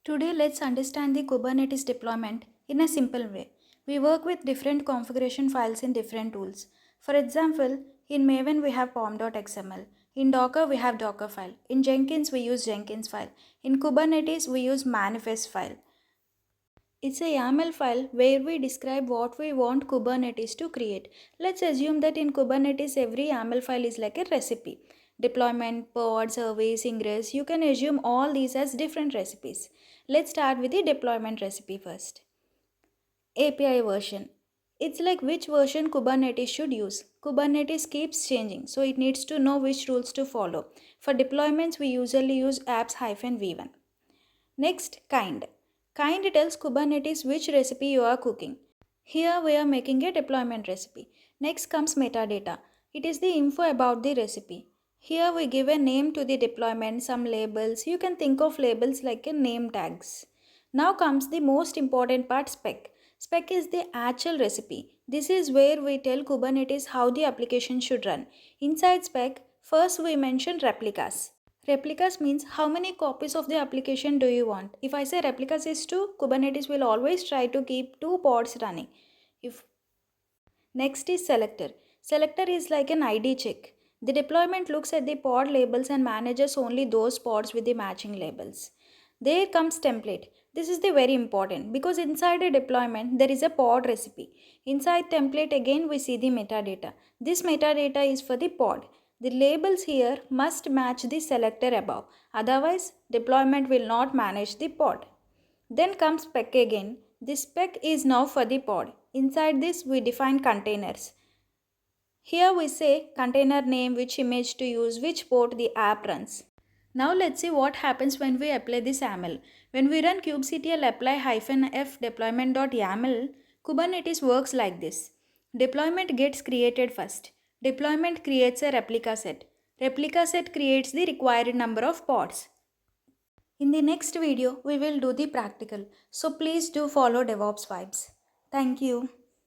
Today, let's understand the Kubernetes deployment in a simple way. We work with different configuration files in different tools. For example, in Maven we have pom.xml. In Docker we have Docker file. In Jenkins we use Jenkins file. In Kubernetes we use manifest file. It's a YAML file where we describe what we want Kubernetes to create. Let's assume that in Kubernetes every YAML file is like a recipe. Deployment, pod, service, ingress, you can assume all these as different recipes. Let's start with the deployment recipe first. API version. It's like which version Kubernetes should use. Kubernetes keeps changing, so it needs to know which rules to follow. For deployments, we usually use apps-v1. Next, kind. Kind tells Kubernetes which recipe you are cooking. Here we are making a deployment recipe. Next comes metadata. It is the info about the recipe. Here we give a name to the deployment, some labels. You can think of labels like a name tags. Now comes the most important part, spec. Spec is the actual recipe. This is where we tell Kubernetes how the application should run. Inside spec, first we mention replicas. Replicas means how many copies of the application do you want. If I say replicas is 2, Kubernetes will always try to keep 2 pods running. If Next is selector. Selector is like an ID check. The deployment looks at the pod labels and manages only those pods with the matching labels. There comes template. This is the very important because inside a deployment there is a pod recipe. Inside template again we see the metadata. This metadata is for the pod. The labels here must match the selector above. Otherwise deployment will not manage the pod. Then comes spec again. This spec is now for the pod. Inside this we define containers. Here we say container name, which image to use, which port the app runs. Now let's see what happens when we apply this YAML. When we run kubectl apply-f deployment.yaml, Kubernetes works like this. Deployment gets created first. Deployment creates a replica set. Replica set creates the required number of pods. In the next video, we will do the practical. So please do follow DevOps vibes. Thank you.